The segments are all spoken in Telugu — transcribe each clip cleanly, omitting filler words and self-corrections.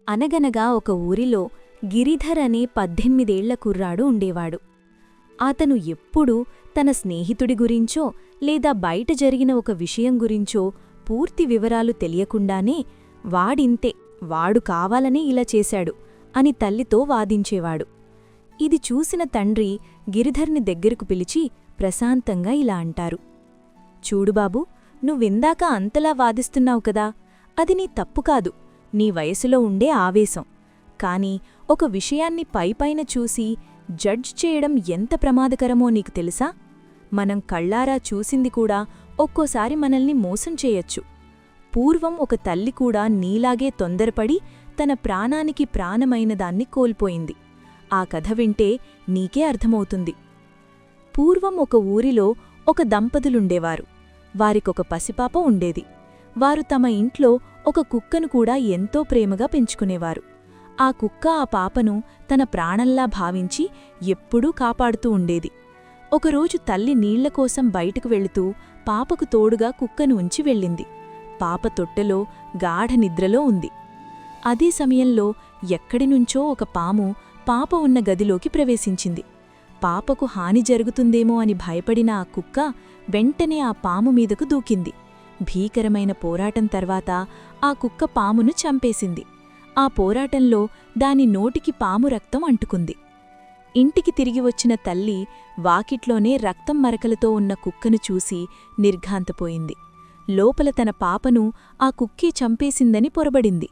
అనగనగా ఒక ఊరిలో గిరిధర్ అనే 18 ఏళ్ల కుర్రాడు ఉండేవాడు. అతను ఎప్పుడూ తన స్నేహితుడి గురించో లేదా బయట జరిగిన ఒక విషయం గురించో పూర్తి వివరాలు తెలియకుండానే వాడింతే, వాడు కావాలనే ఇలా చేశాడు అని తల్లితో వాదించేవాడు. ఇది చూసిన తండ్రి గిరిధర్ని దగ్గరకు పిలిచి ప్రశాంతంగా ఇలా అంటారు. చూడు బాబూ, నువ్విందాక అంతలా వాదిస్తున్నావు కదా, అది నీ తప్పు కాదు, నీ వయసులో ఉండే ఆవేశం. కాని ఒక విషయాన్ని పైపైన చూసి జడ్జ్ చేయడం ఎంత ప్రమాదకరమో నీకు తెలుసా? మనం కళ్ళారా చూసింది కూడా ఒక్కోసారి మనల్ని మోసం చేయొచ్చు. పూర్వం ఒక తల్లి కూడా నీలాగే తొందరపడి తన ప్రాణానికి ప్రాణమైన దాన్ని కోల్పోయింది. ఆ కథ వింటే నీకే అర్థమవుతుంది. పూర్వం ఒక ఊరిలో ఒక దంపతులుండేవారు. వారికొక పసిపాప ఉండేది. వారు తమ ఇంట్లో ఒక కుక్కను కూడా ఎంతో ప్రేమగా పెంచుకునేవారు. ఆ కుక్క ఆ పాపను తన ప్రాణంలా భావించి ఎప్పుడూ కాపాడుతూ ఉండేది. ఒకరోజు తల్లి నీళ్లకోసం బయటకు వెళుతూ పాపకు తోడుగా కుక్కను ఉంచి వెళ్ళింది. పాప తొట్టెలో గాఢ నిద్రలో ఉంది. అదే సమయంలో ఎక్కడినుంచో ఒక పాము పాప ఉన్న గదిలోకి ప్రవేశించింది. పాపకు హాని జరుగుతుందేమో అని భయపడిన ఆ కుక్క వెంటనే ఆ పాము మీదకు దూకింది. భీకరమైన పోరాటం తర్వాత ఆ కుక్క పామును చంపేసింది. ఆ పోరాటంలో దాని నోటికి పాము రక్తం అంటుకుంది. ఇంటికి తిరిగి వచ్చిన తల్లి వాకిట్లోనే రక్తం మరకలతో ఉన్న కుక్కను చూసి నిర్ఘాంతపోయింది. లోపల తన పాపను ఆ కుక్కే చంపేసిందని పొరబడింది.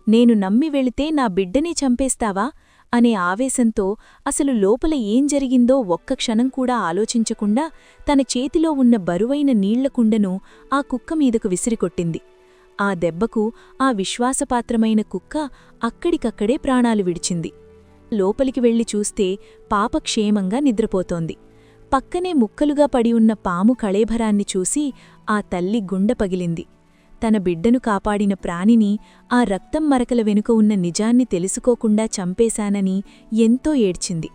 నేను నమ్మి వెళితే నా బిడ్డనే చంపేస్తావా అనే ఆవేశంతో అసలు లోపల ఏం జరిగిందో ఒక్క క్షణం కూడా ఆలోచించకుండా తన చేతిలో ఉన్న బరువైన నీళ్లకుండను ఆ కుక్క మీదకు విసిరికొట్టింది. ఆ దెబ్బకు ఆ విశ్వాసపాత్రమైన కుక్క అక్కడికక్కడే ప్రాణాలు విడిచింది. లోపలికి వెళ్లి చూస్తే పాప క్షేమంగా నిద్రపోతోంది. పక్కనే ముక్కలుగా పడి ఉన్న పాము కళేభరాన్ని చూసి ఆ తల్లి గుండె పగిలింది. తన బిడ్డను కాపాడిన ప్రాణిని, ఆ రక్తం మరకల వెనుక ఉన్న నిజాన్ని తెలుసుకోకుండా చంపేశానని ఎంతో ఏడ్చింది.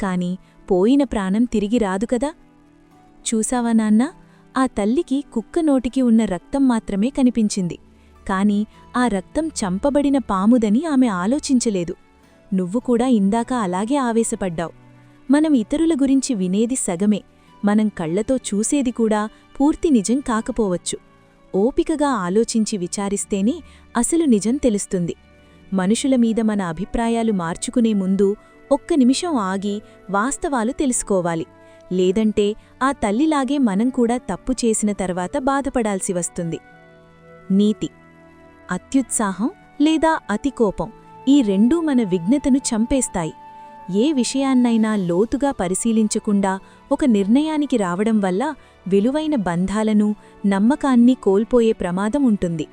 కాని పోయిన ప్రాణం తిరిగి రాదు కదా. చూసావా నాన్నా, ఆ తల్లికి కుక్క నోటికి ఉన్న రక్తం మాత్రమే కనిపించింది. కాని ఆ రక్తం చంపబడిన పాముదని ఆమె ఆలోచించలేదు. నువ్వు కూడా ఇందాక అలాగే ఆవేశపడ్డావు. మనం ఇతరుల గురించి వినేది సగమే, మనం కళ్లతో చూసేది కూడా పూర్తి నిజం కాకపోవచ్చు. ఓపికగా ఆలోచించి విచారిస్తేనే అసలు నిజం తెలుస్తుంది. మనుషుల మీద మన అభిప్రాయాలు మార్చుకునే ముందు ఒక్క నిమిషం ఆగి వాస్తవాలు తెలుసుకోవాలి. లేదంటే ఆ తల్లిలాగే మనం కూడా తప్పు చేసిన తర్వాత బాధపడాల్సి వస్తుంది. నీతి: అత్యుత్సాహం లేదా అతికోపం ఈ రెండూ మన విఘ్నతను చంపేస్తాయి. ఏ విషయాన్నైనా లోతుగా పరిశీలించకుండా ఒక నిర్ణయానికి రావడం వల్ల విలువైన బంధాలను, నమ్మకాన్ని కోల్పోయే ప్రమాదం ఉంటుంది.